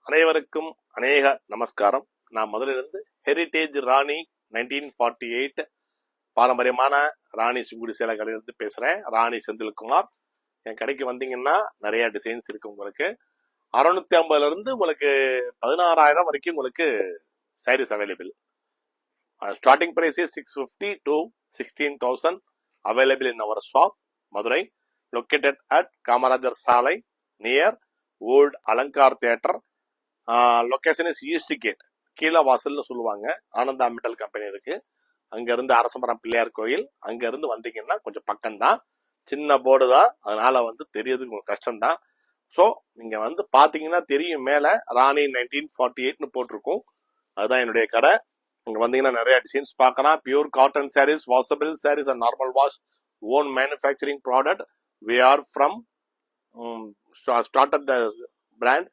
அனைவருக்கும் அநேக நமஸ்காரம். நான் முதலிலிருந்து ஹெரிட்டேஜ் ராணி 1948 பாரம்பரியமான ராணி சுங்குடி சேலை கடையிலிருந்து பேசுறேன். ராணி செந்தில்குமார். என் கடைக்கு வந்தீங்கன்னா நிறைய டிசைன்ஸ் இருக்கு. உங்களுக்கு 650 இருந்து உங்களுக்கு 16,000 வரைக்கும் உங்களுக்கு saris available. Starting price 650 to 16,000 available in our shop, Madurai, located at Kamarajar Salai near Old Alankar Theatre. Location is east gate, கீழே வாசல்னு சொல்லுவாங்க. ஆனந்தா மெட்டல் கம்பெனி இருக்கு. அங்க இருந்து அரசமரம் பிள்ளையார் கோயில், அங்க இருந்து வந்தீங்கன்னா கொஞ்சம் பக்கம்தான், சின்ன போர்டு தான், அதனால தெரியறது கொஞ்சம் கஷ்டம்தான். ஸோ நீங்க பாத்தீங்கன்னா தெரியும், மேல ராணி 1948 போட்டிருக்கும். அதுதான் என்னுடைய கடை. இங்க வந்தீங்கன்னா நிறைய டிசைன்ஸ் பார்க்கலாம். Pure cotton saris, washable saris and normal wash, own manufacturing product. We are from started the brand.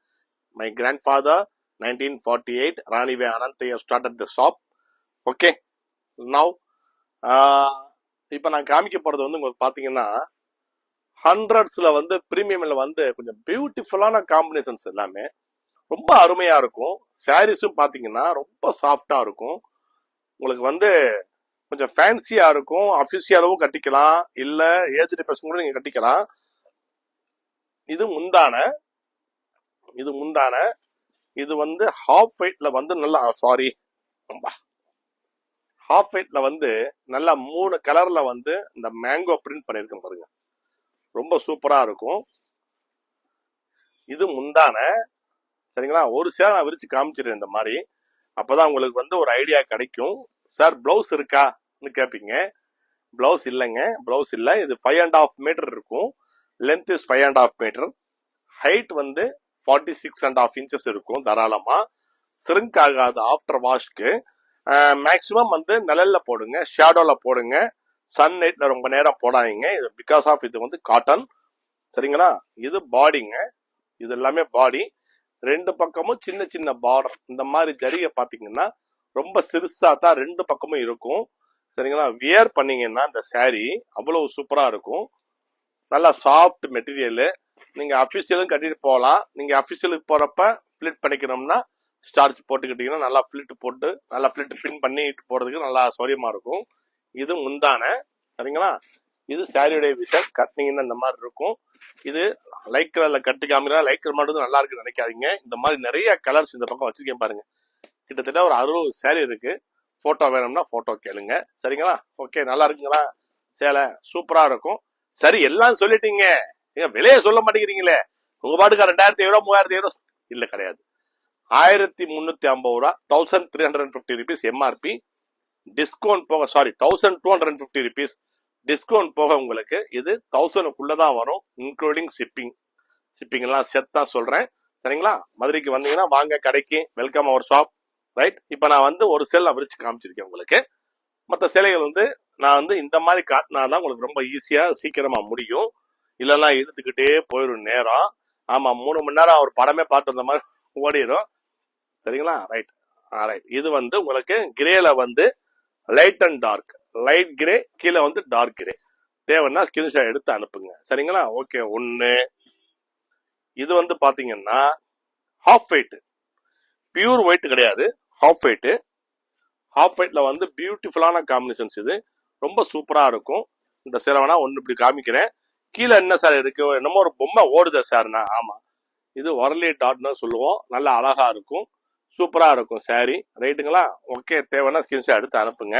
My grandfather 1948 Ranive Anantaya started the shop. Okay, now இப்போ நான் காமிக்க போறது உங்களுக்கு பாத்தீங்கன்னா ஹண்ட்ரட்ஸ்ல பிரீமியம்ல கொஞ்சம் பியூட்டிஃபுல்லான காம்பினேஷன்ஸ் எல்லாமே ரொம்ப அருமையா இருக்கும். சாரீஸும் பாத்தீங்கன்னா ரொம்ப சாஃப்டா இருக்கும். உங்களுக்கு கொஞ்சம் ஃபேன்சியா இருக்கும். அபிஷியலாவும் கட்டிக்கலாம், இல்ல ஏஜ்டு பர்சன் கூட நீங்க கட்டிக்கலாம். இது முந்தான, இது ஹாஃப் வெயிட்ல நல்லா ஹாஃப் வெயிட்ல நல்லா 3 கலர்ல இந்த மேங்கோ பிரிண்ட் பண்ணிருக்கேன் பாருங்க, ரொம்ப சூப்பரா இருக்கும். இது முந்தான, சரிங்களா? ஒரு சேலை நான் விரிச்சு காமிச்சிருக்கேன் இந்த மாதிரி. அப்பதான் உங்களுக்கு ஒரு ஐடியா கிடைக்கும். சார் பிளவுஸ் இருக்கான்னு கேட்பீங்க. பிளவுஸ் இல்லைங்க, பிளவுஸ் இல்ல. இது 5.5 மீட்டர் இருக்கும். Length is 5.5 metre. Height 46.5 inches இருக்கும். தாராளமா சிரிங்க் ஆகாது ஆஃப்டர் வாஷ்க்கு. மேக்சிமம் நிழல்ல போடுங்க, ஷேடோல போடுங்க, சன் லைட்ல ரொம்ப நேரம் போடாதீங்க. இது பிகாஸ் ஆஃப் இது காட்டன், சரிங்களா? இது பாடிங்க, இது எல்லாமே பாடி. 2 பக்கமும் சின்ன சின்ன பார்டர். இந்த மாதிரி ஜரிய பாத்தீங்கன்னா ரொம்ப சிறுசா தான் 2 பக்கமும் இருக்கும், சரிங்களா? வியர் பண்ணீங்கன்னா இந்த சாரி அவ்வளவு சூப்பரா இருக்கும். நல்லா சாஃப்ட் மெட்டீரியல். நீங்க அபிஷியலும் கட்டிட்டு போகலாம். நீங்க அபிஷியலுக்கு போறப்ப பிளிட் பண்ணிக்கணும்னா ஸ்டார்ச் போட்டுக்கிட்டீங்கன்னா நல்லா பிளிட் போட்டு நல்லா பிளிட் பின் பண்ணிட்டு போறதுக்கு நல்லா சௌரியமா இருக்கும். இது முந்தான, சரிங்களா? இது சாரியுடைய விஷயம். கட்டினீங்கன்னா இந்த மாதிரி இருக்கும். இது லைட் கலர்ல கட்டி காமிக்கிறா. லைட் கலர் மட்டும் நல்லா இருக்குன்னு நினைக்காதீங்க. இந்த மாதிரி நிறைய கலர்ஸ் இந்த பக்கம் வச்சிருக்கேன் பாருங்க. கிட்டத்தட்ட ஒரு 60 சாரி இருக்கு. போட்டோ வேணும்னா போட்டோ கேளுங்க, சரிங்களா? ஓகே, நல்லா இருக்குங்களா? சேலை சூப்பரா இருக்கும். சரி, எல்லாம் சொல்லிட்டீங்க, விலைய சொல்ல மாட்டேங்கிறீங்களே. உங்க பாட்டுக்கு 2,000 ரூபாய் 3,000 இல்ல, கிடையாது. 1,350 ரூபாய், 1,350 rupees எம்ஆர்பி. டிஸ்கவுண்ட் போக, சாரி, 1,250 rupees டிஸ்கவுண்ட் போக உங்களுக்கு இது 1,000க்குள்ளதான் வரும், இன்க்ளூடிங் ஷிப்பிங். ஷிப்பிங் எல்லாம் சேர்த்தா சொல்றேன், சரிங்களா? மதுரைக்கு வந்தீங்கன்னா வாங்க கடைக்கு. Welcome our shop, right? இப்ப நான் ஒரு சேலை விரிச்சு காமிச்சிருக்கேன் உங்களுக்கு. மற்ற சேலைகள் நான் இந்த மாதிரி காட்டினாதான் உங்களுக்கு ரொம்ப ஈஸியா சீக்கிரமா முடியும். இல்லைன்னா இழுத்துக்கிட்டே போயிடும் நேரம். ஆமா, 3 மணி நேரம் ஒரு படமே பார்த்து வந்த மாதிரி ஓடிடும், சரிங்களா? ரைட். ரைட். இது உங்களுக்கு கிரேல light and dark, light grey, கீழே டார்க் கிரே. தேவைன்னா ஸ்கிரீன்ஷாட் எடுத்து அனுப்புங்க, சரிங்களா? ஓகே. ஒண்ணு. இது பாத்தீங்கன்னா ஹாஃப் வெயிட், பியூர் ஒயிட் கிடையாது, ஹாஃப் வெயிட். ஹாஃப் வெயிட்ல பியூட்டிஃபுல்லான காம்பினேஷன்ஸ். இது ரொம்ப சூப்பரா இருக்கும். இந்த சேலை வேணா ஒன்னு இப்படி காமிக்கிறேன். கீழே என்ன சார் இருக்கு? என்னமோ ஒரு பொம்மை ஓடுத சார்னா? ஆமா, இது ஒரலி டாட்னு சொல்லுவோம். நல்லா அழகா இருக்கும், சூப்பரா இருக்கும் சாரி, ரைட்டுங்களா? ஓகே, தேவைன்னா ஸ்கிரீன்ஷாட் எடுத்து அனுப்புங்க.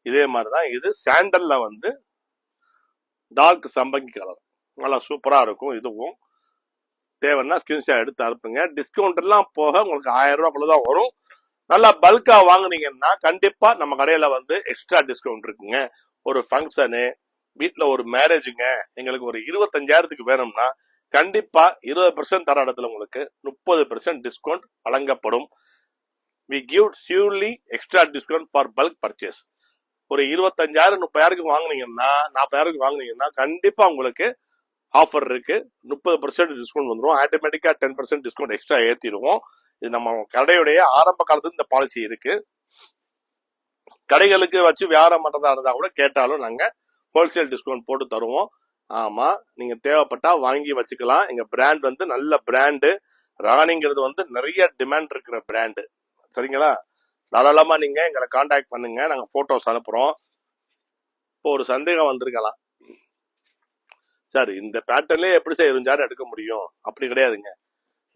இதே மாதிரிதான் இது சாண்டல்ல டார்க் சம்பங்கி கலர், நல்லா சூப்பரா இருக்கும். இதுவும் தேவைன்னா ஸ்கிரீன்ஷாட் எடுத்து அனுப்புங்க. டிஸ்கவுண்ட் எல்லாம் போக உங்களுக்கு 1000 ரூபாய்க்குள்ளதான் வரும். நல்லா பல்கா வாங்குனீங்கன்னா கண்டிப்பா நம்ம கடையில எக்ஸ்ட்ரா டிஸ்கவுண்ட் இருக்குங்க. ஒரு ஃபங்க்ஷனு, வீட்டுல ஒரு மேரேஜுங்க, எங்களுக்கு ஒரு 25,000க்கு வேணும்னா கண்டிப்பா 20% தர இடத்துல உங்களுக்கு 30% டிஸ்கவுண்ட் வழங்கப்படும். We give surely extra discount for bulk purchase. ஒரு 25,000 30,000க்கு வாங்குனீங்கன்னா, 40,000க்கு வாங்குனீங்கன்னா கண்டிப்பா உங்களுக்கு ஆஃபர் இருக்கு. 30% டிஸ்கவுண்ட் வந்துடும். ஆட்டோமேட்டிக்கா 10% டிஸ்கவுண்ட் எக்ஸ்ட்ரா ஏற்றிடுவோம். இது நம்ம கடையுடைய ஆரம்ப காலத்துல இந்த பாலிசி இருக்கு. கடைகளுக்கு வச்சு வியாபாரம் பண்றதா இருந்தா கூட கேட்டாலும் நாங்க ஹோல்சேல் டிஸ்கவுண்ட் போட்டு தருவோம். ஆமா, நீங்க தேவைப்பட்டா வாங்கி வச்சுக்கலாம். எங்க பிராண்ட் வந்து நல்ல பிராண்டு. ராணிங்கிறது வந்து நிறைய டிமாண்ட் இருக்கிற பிராண்டு. சரிங்களா? தாராளமா நீங்க எங்களை காண்டாக்ட் பண்ணுங்க. நாங்க போட்டோஸ் அனுப்புறோம். இப்போ ஒரு சந்தேகம் வந்திருக்கலாம், சார் இந்த பேட்டர்ன்லயே எப்படி சார் 20,000 எடுக்க முடியும்? அப்படி கிடையாதுங்க.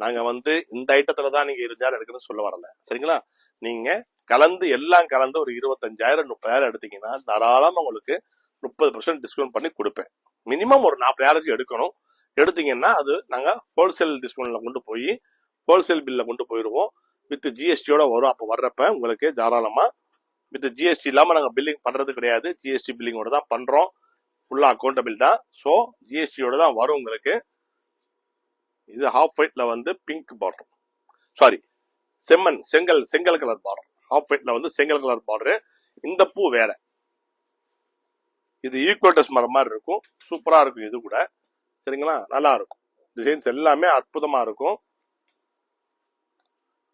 நாங்க வந்து இந்த ஐட்டத்துல தான் நீங்க 20,000 எடுக்கணும்னு சொல்ல வரல. சரிங்களா? நீங்க கலந்து எல்லாம் கலந்து ஒரு 25,000 30,000 எடுத்தீங்கன்னா தாராளமா உங்களுக்கு 30% டிஸ்கவுண்ட் பண்ணி கொடுப்பேன். மினிமம் ஒரு 40,000 எடுக்கணும். எடுத்தீங்கன்னா அது நாங்க ஹோல்சேல் டிஸ்கவுண்ட்ல கொண்டு போய் ஹோல்சேல் பில்ல கொண்டு போயிடுவோம். வித் ஜிஎஸ்டியோட வரும். அப்போ வர்றப்ப உங்களுக்கு தாராளமா வித் ஜிஎஸ்டி இல்லாம நாங்க பில்லிங் பண்றது கிடையாது. ஜிஎஸ்டி பில்லிங்கோட தான் பண்றோம். ஃபுல்லா அக்கௌண்டபிள் தான். ஸோ ஜிஎஸ்டியோட தான் வரும் உங்களுக்கு. இது ஹாஃப் ஒயிட்ல வந்து பிங்க் பார்டர், சாரி செங்கல் கலர் பார்டர். ஹாஃப் ஒயிட்ல வந்து செங்கல் கலர் பார்டர். இந்த பூ வேற, இது ஈக்குவல்டஸ் மரம் மாதிரி இருக்கும். சூப்பரா இருக்கும் இது கூட. சரிங்களா? நல்லா இருக்கும். டிசைன்ஸ் எல்லாமே அற்புதமா இருக்கும்.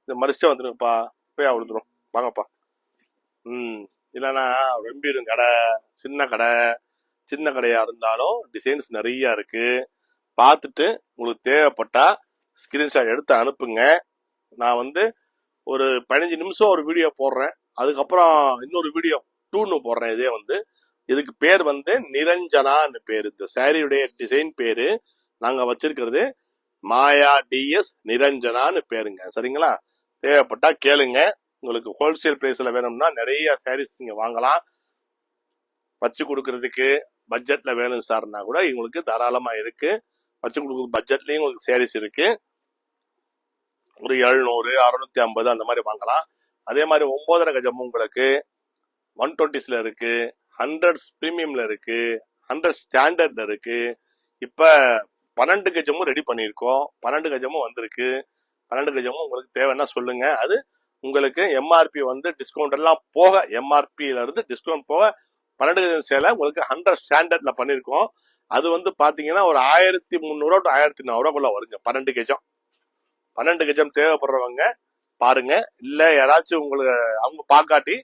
இந்த மரிச்சா வந்துருங்கப்பா, போய் அவ்வளோதுரும் வாங்கப்பா. இல்லைன்னா வெம்பிடும் கடை, சின்ன கடையா இருந்தாலும் டிசைன்ஸ் நிறைய இருக்கு. பார்த்துட்டு உங்களுக்கு தேவைப்பட்டா ஸ்கிரீன்ஷாட் எடுத்து அனுப்புங்க. நான் வந்து ஒரு 15 நிமிஷம் ஒரு வீடியோ போடுறேன். அதுக்கப்புறம் இன்னொரு வீடியோ 2 போடுறேன். இதே வந்து இதுக்கு பேர் வந்து நிரஞ்சனான்னு பேரு. இந்த சாரியுடைய டிசைன் பேரு நாங்க வச்சிருக்கிறது மாயா டிஎஸ் நிரஞ்சனான்னு பேருங்க. சரிங்களா? தேவைப்பட்டா கேளுங்க. உங்களுக்கு ஹோல்சேல் பிரைஸ்ல வேணும்னா நிறைய சாரீஸ் நீங்க வாங்கலாம். வச்சு கொடுக்கறதுக்கு பட்ஜெட்ல வேணும் சார்னா கூட உங்களுக்கு தாராளமா இருக்கு. வச்சு கொடுக்குற பட்ஜெட்லயும் உங்களுக்கு சாரீஸ் இருக்கு. ஒரு 700 650 அந்த மாதிரி வாங்கலாம். அதே மாதிரி 9.5 கஜமும் உங்களுக்கு 120ஸ்ல இருக்கு, 100 பிரீமியம்ல இருக்கு, 100 ஸ்டாண்டர்ட்ல இருக்கு. இப்ப 12 கஜமும் ரெடி பண்ணியிருக்கோம். 12 கஜமும் வந்திருக்கு. 12 கஜமும் உங்களுக்கு தேவைன்னா சொல்லுங்க. அது உங்களுக்கு எம்ஆர்பி வந்து டிஸ்கவுண்ட் எல்லாம் போக, எம்ஆர்பியில இருந்து டிஸ்கவுண்ட் போக 12 கஜம் சேலை உங்களுக்கு 100 ஸ்டாண்டர்ட்ல பண்ணிருக்கோம். அது வந்து பாத்தீங்கன்னா ஒரு 1300 to 1400 வருங்க. 12 கஜம். 12 கஜம் தேவைப்படுறவங்க பாருங்க. இல்ல யாராச்சும் உங்களுக்கு அவங்க பாக்காட்டி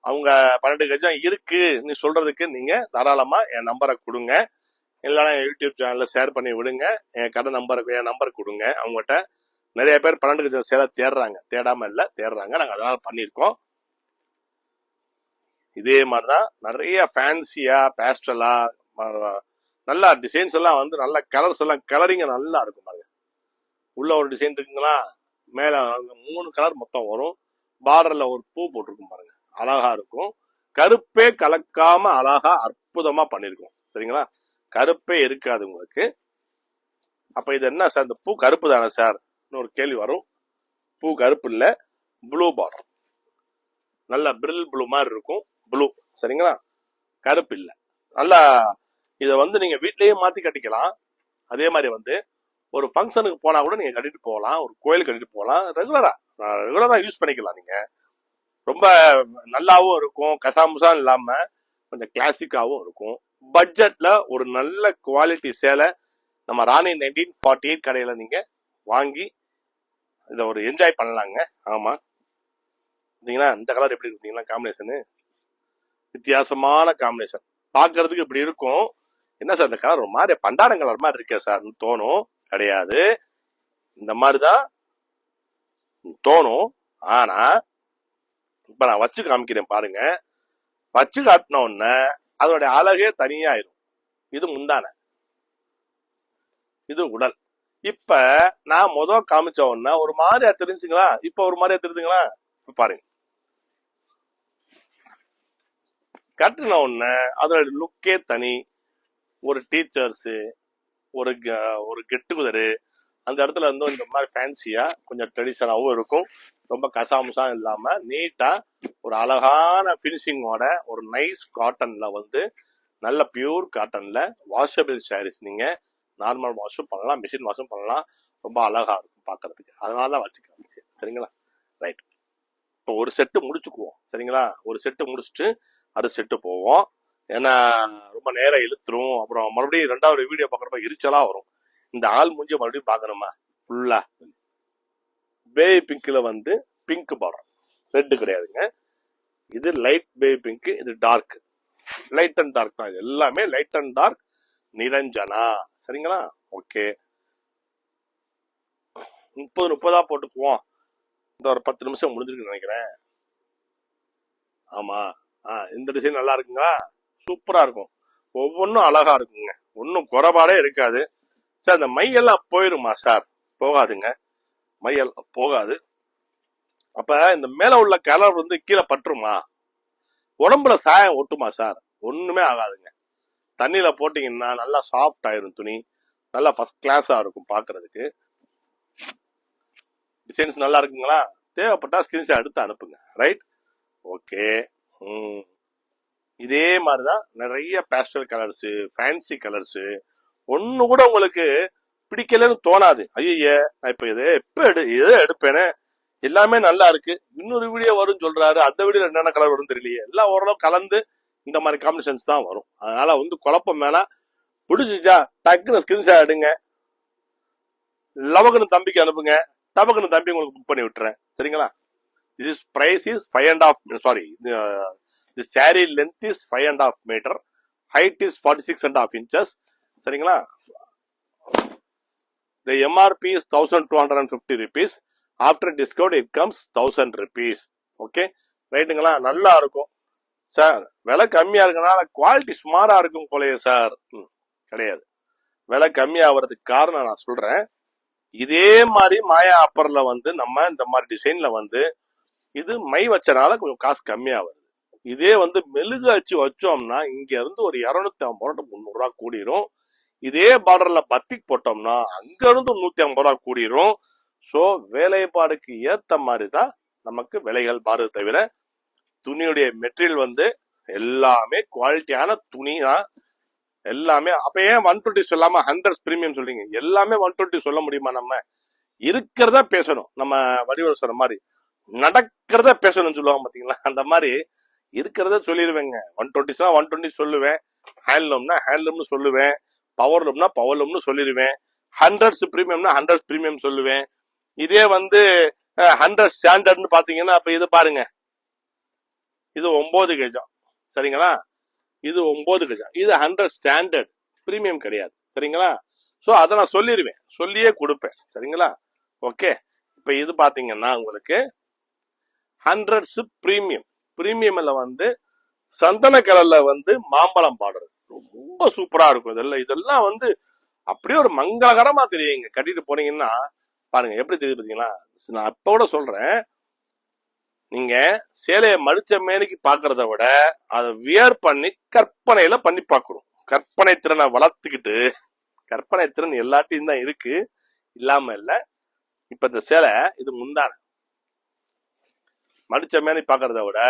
அவங்க 12 கஜம் இருக்கு நீ சொல்றதுக்கு நீங்க தாராளமா என் நம்பரை கொடுங்க. இல்லைன்னா யூடியூப் சேனல்ல ஷேர் பண்ணி விடுங்க. என் கடை நம்பருக்கு என் நம்பர் கொடுங்க. அவங்ககிட்ட நிறைய பேர் 12 கஜம் சேலை தேடுறாங்க. தேடாம இல்ல, தேடுறாங்க. நாங்க அதனால பண்ணிருக்கோம். இதே மாதிரிதான் நிறைய ஃபேன்சியா பேஸ்டலா நல்லா டிசைன்ஸ் எல்லாம் வந்து நல்ல கலர்ஸ் எல்லாம் கலரிங்க நல்லா இருக்கும் பாருங்க. உள்ள ஒரு டிசைன் இருக்குங்களா, மேல 3 கலர் மொத்தம் வரும். பார்டர்ல ஒரு பூ போட்டிருக்கும் பாருங்க, அழகா இருக்கும். கருப்பே கலக்காம அழகா அற்புதமா பண்ணிருக்கோம். சரிங்களா? கருப்பே இருக்காது உங்களுக்கு. அப்ப இது என்ன சார், இந்த பூ கருப்பு தானே சார் ஒரு கேள்வி வரும். பூ கருப்பு இல்ல, ப்ளூ பார்டர், நல்ல பிரில் ப்ளூ மாதிரி இருக்கும். ப்ளூ. சரிங்களா? கருப்பு இல்ல. நல்லா இத வந்து நீங்க வீட்லயே மாத்தி கட்டிக்கலாம். அதே மாதிரி வந்து ஒரு ஃபங்க்ஷனுக்கு போனா கூட நீங்க கட்டிட்டு போகலாம். ஒரு கோயிலுக்கு கட்டிட்டு போகலாம். ரெகுலரா யூஸ் பண்ணிக்கலாம். நீங்க ரொம்ப நல்லாவும் இருக்கும். கசாமுசா இல்லாம கொஞ்சம் கிளாசிக்காவும் இருக்கும். பட்ஜெட்ல ஒரு நல்ல குவாலிட்டி சேலை நம்ம ராணி 1948 கடையில நீங்க வாங்கி இத ஒரு என்ஜாய் பண்ணலாங்க. ஆமா, இந்த கலர் எப்படி இருக்கீங்களா? காம்பினேஷனு வித்தியாசமான காம்பினேஷன். பாக்குறதுக்கு இப்படி இருக்கும். என்ன சார் இந்த கலர் ஒரு மாதிரி பண்டாரம் கலர் மாதிரி இருக்கே சார் தோணும். கிடையாது, இந்த மாதிரிதான் தோணும். ஆனா இப்ப நான் வச்சு காமிக்கிறேன் பாருங்க. வச்சு காட்டின உடனே அதோடைய அழகே தனியாயிரும். இது முந்தான, இது உடல். இப்ப நான் காமிச்ச உடனே ஒரு மாதிரியா தெரிஞ்சுங்களா? இப்ப ஒரு மாதிரியா தெரிஞ்சுங்களா? பாருங்க, கட்டின உடனே அதோட லுக்கே தனி. ஒரு டீச்சர்ஸ், ஒரு கெட் டுகெதரு, அந்த இடத்துல வந்து இந்த மாதிரி ஃபேன்சியா கொஞ்சம் ட்ரெடிஷனாவும் இருக்கும். ரொம்ப கசாமுசா இல்லாம நீட்டா ஒரு அழகான பினிஷிங்கோட ஒரு நைஸ் காட்டன்ல வந்து நல்ல பியூர் காட்டன்ல வாஷபிள் சாரீஸ். நீங்க நார்மல் வாஷும் பண்ணலாம், மிஷின் வாஷும் பண்ணலாம். ரொம்ப அழகா இருக்கும் பாக்குறதுக்கு. அதனாலதான் வச்சுக்கலாம். சரிங்களா? ரைட். இப்போ ஒரு செட்டு முடிச்சுக்குவோம். சரிங்களா? ஒரு செட்டு முடிச்சுட்டு அடுத்த செட்டு போவோம். ஏன்னா ரொம்ப நேரம் இழுத்துரும். அப்புறம் மறுபடியும் 2வது வீடியோ பாக்குறப்ப எரிச்சலா வரும். இந்த ஆள் மூஞ்சி மறுபடியும் பாக்கணுமா? ஃபுல்லா பேபி பிங்க்ல வந்து பிங்க் பார்டர், ரெட் கிடையாதுங்க. இது லைட் பேபி பிங்க், இது டார்க். லைட் அண்ட் டார்க் தான். இது எல்லாமே லைட் அண்ட் டார்க் நிரஞ்சனா. சரிங்களா? ஓகே, 30 போட்டுக்குவோம். இந்த ஒரு 10 நிமிஷம் முடிஞ்சிருக்குன்னு நினைக்கிறேன். ஆமா. இந்த டிசைன் நல்லா இருக்குங்களா? சூப்பரா இருக்கும். ஒவ்வொன்றும் அழகா இருக்குங்க. ஒன்றும் குறைபாடே இருக்காது சார். இந்த மையெல்லாம் போயிருமா சார்? போகாதுங்க, மையெல்லாம் போகாது. அப்ப இந்த மேல உள்ள கலர் வந்து கீழே பட்டுருமா? உடம்புல சாயம் ஒட்டுமா சார்? ஒண்ணுமே ஆகாதுங்க. தண்ணியில போட்டீங்கன்னா நல்லா சாஃப்ட் ஆயிரும் துணி. நல்லா ஃபர்ஸ்ட் கிளாஸா இருக்கும் பாக்குறதுக்கு. டிசைன்ஸ் நல்லா இருக்குங்களா? தேவைப்பட்டா ஸ்கிரீன்ஷாட் எடுத்து அனுப்புங்க. Right, okay. இதே மாதிரிதான் நிறைய பேஸ்டல் கலர்ஸ், ஃபேன்சி கலர்ஸ். ஒண்ணு கூட உங்களுக்கு பிடிக்கலன்னு தோணாது. ஐய, நான் இப்ப எதை எடுப்பேன்னு. எல்லாமே நல்லா இருக்கு. இன்னொரு வீடியோ வரும் சொல்றாரு, அந்த வீடியோ என்னென்ன கலர் வரும் தெரியலையே. எல்லாம் ஓரளவு கலந்து இந்த மாதிரி காம்பினேஷன்ஸ் தான் வரும். அதனால வந்து குழப்பம் வேணாம். பிடிச்சிச்சா டக்குன்னு ஸ்கிரீன்ஷாட் எடுங்க, லவகுன்னு தம்பிக்கு அனுப்புங்க. டபக்குன்னு தம்பி உங்களுக்கு புக் பண்ணி விட்டுறேன். சரிங்களா? This is price is 5.5. Sorry, the saree length is 5.5 meter. Height is 46.5 inches. சரிங்களா? The MRP is 1250 rupees. After discount it comes 1000 rupees. Okay, ரைட்டுங்களா? நல்லா இருக்கும் சார். விலை கம்மியா இருக்கனால குவாலிட்டி சுமாரா இருக்கும் போலயே சார். கிடையாது, விலை கம்மியாகிறதுக்கு காரணம் நான் சொல்றேன். இதே மாதிரி மாயா ஆப்பர்ல வந்து நம்ம இந்த மாதிரி டிசைன்ல வந்து இது மை வச்சனால கொஞ்சம் காசு கம்மியா வருது. இதே வந்து மெழுகு அச்சு வச்சோம்னா இங்க இருந்து ஒரு 250 ரூபா 300 ரூபா கூடிரும். இதே பார்டர்ல பத்திக் போட்டோம்னா அங்க இருந்து 150 ரூபா கூடிரும். சோ வேலைப்பாடுக்கு ஏத்த மாதிரி தான் நமக்கு விலைகள் மாறுது தவிர துணியுடைய மெட்டீரியல் வந்து எல்லாமே குவாலிட்டியான துணி தான் எல்லாமே. அப்ப ஏன் 120 சொல்லாம 100 பிரீமியம் சொல்றீங்க? எல்லாமே 120 சொல்ல முடியுமா? நம்ம இருக்கிறத பேசணும். நம்ம வடிவல் சொன்ன மாதிரி நடக்கிறத பேசணும்னு சொல்லுவாங்க பாத்தீங்களா? அந்த மாதிரி இருக்கிறத சொல்லிடுவேங்க. 120 120 சொல்லுவேன், ஹேண்ட்லூம்னா ஹேண்ட்லூம்னு சொல்லுவேன், பவர்லூம்னா பவர்லூம்னு சொல்லிடுவேன், 100 பிரீமியம்னா 100 பிரீமியம் சொல்லுவேன். இதே வந்து 100 ஸ்டாண்டர்ட்னு பாத்தீங்கன்னா அப்ப இது பாருங்க, இது 9 கஜம். சரிங்களா? இது 9 கஜம். இது 100 ஸ்டாண்டர்ட், பிரீமியம் கிடையாது. சரிங்களா? சோ அதை நான் சொல்லிடுவேன், சொல்லியே கொடுப்பேன். சரிங்களா? ஓகே, இப்ப இது பாத்தீங்கன்னா உங்களுக்கு 100 பிரீமியம். பிரீமியம்ல வந்து சந்தன கலர்ல வந்து மாம்பழம் பார்டர் ரொம்ப சூப்பரா இருக்கும். இதெல்லாம் வந்து அப்படியே ஒரு மங்களகரமா தெரியுங்க. கட்டிட்டு போனீங்கன்னா பாருங்க எப்படி தெரியுது பாத்தீங்களா? நான் அப்ப கூட சொல்றேன், நீங்க சேலையை மடிச்ச மேனிக்கு பாக்குறத விட அதை வியர் பண்ணி கற்பனையில பண்ணி பாக்குறோம். கற்பனை திறனை வளர்த்துக்கிட்டு, கற்பனை திறன் எல்லாத்தையும் தான் இருக்கு, இல்லாம இல்ல. இப்ப இந்த சேலை இது முந்தான மடிச்ச மேனி பாக்குறத விட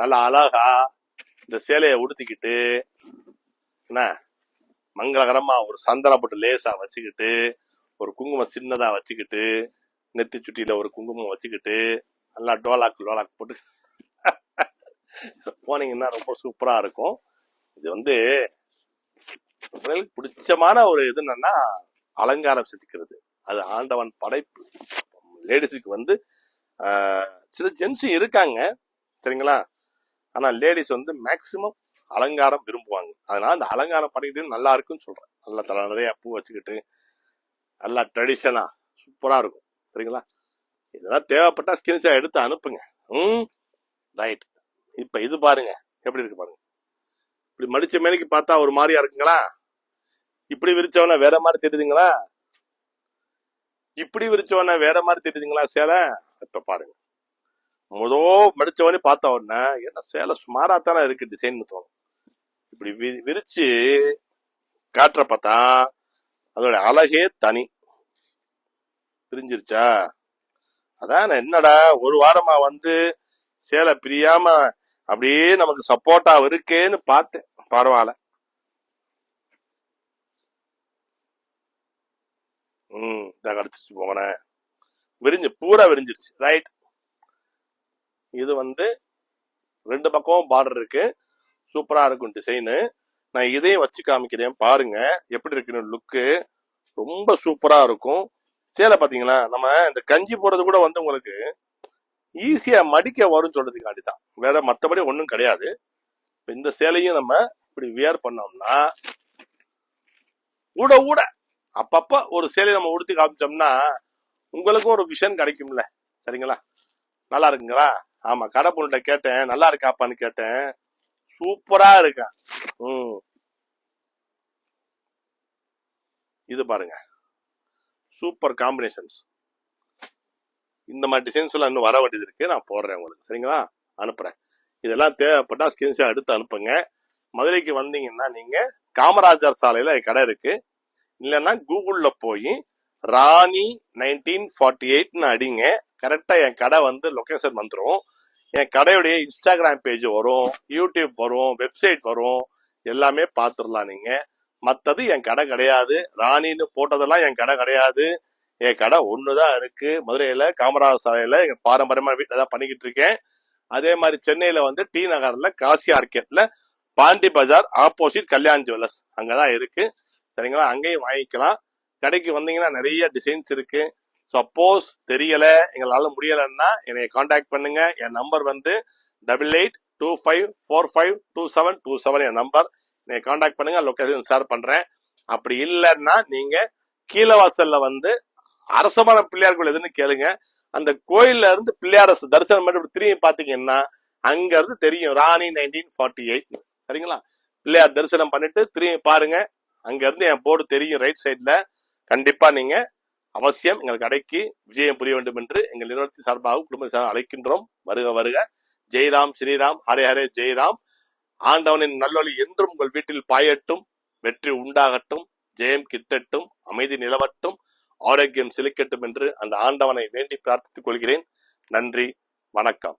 நல்லா அழகா இந்த சேலையை உடுத்திக்கிட்டு என்ன மங்களகரமா ஒரு சந்தன போட்டு லேசா வச்சுக்கிட்டு, ஒரு குங்குமம் சின்னதா வச்சுக்கிட்டு, நெத்தி சுட்டியில ஒரு குங்குமம் வச்சுக்கிட்டு, நல்லா டோலாக் போட்டு போனீங்கன்னா ரொம்ப சூப்பரா இருக்கும். இது வந்து பிடிச்சமான ஒரு இது என்னன்னா அலங்காரம் செஞ்சுக்கிறது. அது ஆண்டவன் படைப்பு. லேடிஸுக்கு வந்து சில ஜென்ஸ் இருக்காங்க, சரிங்களா? ஆனா லேடிஸ் வந்து மேக்சிமம் அலங்காரம் விரும்புவாங்க. அதனால அந்த அலங்காரம் பண்ணிக்கிட்டு நல்லா இருக்குன்னு சொல்றேன். நல்லா தலை நிறைய பூ வச்சுக்கிட்டு நல்லா ட்ரெடிஷனா சூப்பரா இருக்கும். சரிங்களா? இதெல்லாம் தேவைப்பட்டா ஸ்கிரீன்ஷாட் எடுத்து அனுப்புங்க. ரைட், இப்ப இது பாருங்க எப்படி இருக்கு பாருங்க. இப்படி மடிச்ச மேனிக்கு பார்த்தா ஒரு மாதிரியா இருக்குங்களா? இப்படி விரிச்சவன வேற மாதிரி தெரியுதுங்களா? இப்படி விரிச்சவன வேற மாதிரி தெரியுதுங்களா சேலை? இப்ப பாருங்க, மடிச்சவனே பார்த்த உடனே என்ன சேலை சுமாராத்தானே இருக்கு டிசைன் தோணும். இப்படி விரிச்சு காட்டுற பார்த்தா அதோட அழகே தனி. பிரிஞ்சிருச்சா? அதான் என்னடா ஒரு வாரமா வந்து சேலை பிரியாம அப்படியே நமக்கு சப்போர்ட்டா இருக்கேன்னு பார்த்தேன். பரவாயில்ல. இதை கடிச்சிருச்சு போங்கண்ணே. பூரா விரிஞ்சிருச்சு. ரைட், இது வந்து 2 பக்கமும் பார்டர் இருக்கு, சூப்பரா இருக்கும் டிசைனு. நான் இதையும் வச்சு காமிக்கிறேன் பாருங்க எப்படி இருக்குன்னு. லுக்கு ரொம்ப சூப்பரா இருக்கும். சேலை பாத்தீங்களா? நம்ம இந்த கஞ்சி போடுறது கூட வந்து உங்களுக்கு ஈஸியா மடிக்க வரும் சொல்றதுக்காண்டி தான், வேற மத்தபடி ஒண்ணும் கிடையாது. இந்த சேலையும் நம்ம இப்படி வியர் பண்ணோம்னா ஊட ஊட அப்பப்ப ஒரு சேலை நம்ம உடுத்தி காமிச்சோம்னா உங்களுக்கும் ஒரு விஷன் கிடைக்கும்ல. சரிங்களா? நல்லா இருக்குங்களா? ஆமா, கடை பொண்ணுகிட்ட கேட்டேன், நல்லா இருக்காப்பான்னு கேட்டேன். சூப்பரா இருக்கா. இது பாருங்க, சூப்பர் காம்பினேஷன்ஸ். இந்த மாதிரி டிசைன்ஸ் எல்லாம் இன்னும் வர வேண்டியது இருக்கு, நான் போடுறேன் உங்களுக்கு. சரிங்களா? அனுப்புறேன். இதெல்லாம் தேவைப்பட்டா ஸ்கிரீன்ஷாட் எடுத்து அனுப்புங்க. மதுரைக்கு வந்தீங்கன்னா நீங்க காமராஜர் சாலையில கடை இருக்கு. இல்லைன்னா கூகுள்ல போய் ராணி 1948 அடிங்க, கரெக்டா என் கடை வந்து லொகேஷன் வந்துடும். என் கடையுடைய இன்ஸ்டாகிராம் பேஜ் வரும், யூடியூப் வரும், வெப்சைட் வரும், எல்லாமே பார்த்துடலாம் நீங்க. மத்தது என் கடை கிடையாது. ராணின்னு போட்டதெல்லாம் என் கடை கிடையாது. என் கடை ஒண்ணுதான் இருக்கு மதுரையில, காமராஜர் சாலையில. எங்க பாரம்பரியமா வீட்டுல தான் பண்ணிக்கிட்டு இருக்கேன். அதே மாதிரி சென்னையில வந்து டி நகர்ல காசி ஆர்கேட்ல பாண்டி பஜார் ஆப்போசிட் கல்யாண் ஜுவல்லர்ஸ் அங்கதான் இருக்கு. சரிங்களா? அங்கேயும் வாங்கிக்கலாம். கடைக்கு வந்தீங்கன்னா நிறைய டிசைன்ஸ் இருக்கு. சப்போஸ் தெரியல, எங்களால முடியலன்னா என்னை கான்டாக்ட் பண்ணுங்க. என் நம்பர் வந்து 8825452727 என் நம்பர். என்னை கான்டாக்ட் பண்ணுங்க, லொகேஷன் ஷேர் பண்றேன். அப்படி இல்லைன்னா நீங்க கீழவாசல்ல வந்து அரசமரம் பிள்ளையார் கோயில் எதுன்னு கேளுங்க. அந்த கோயில்ல இருந்து பிள்ளையார தரிசனம் பண்ணி திரும்பி பாத்தீங்கன்னா அங்க இருந்து தெரியும் ராணி 1948. சரிங்களா? பிள்ளையார் தரிசனம் பண்ணிட்டு திரும்பி பாருங்க, அங்க இருந்து என் போர்டு தெரியும் ரைட் சைட்ல. கண்டிப்பா நீங்க அவசியம் எங்கள் கடைக்கு விஜயம் புரிய வேண்டும் என்று எங்கள் நிறுவனத்தின் சார்பாக குடும்ப சார்பாக அழைக்கின்றோம். வருக வருக. ஜெய்ராம் ஸ்ரீராம், ஹரே ஹரே ஜெய்ராம். ஆண்டவனின் நல்லொளி என்றும் உங்கள் வீட்டில் பாயட்டும். வெற்றி உண்டாகட்டும், ஜெயம் கிட்டட்டும், அமைதி நிலவட்டும், ஆரோக்கியம் செழிக்கட்டும் என்று அந்த ஆண்டவனை வேண்டி பிரார்த்தித்துக் கொள்கிறேன். நன்றி, வணக்கம்.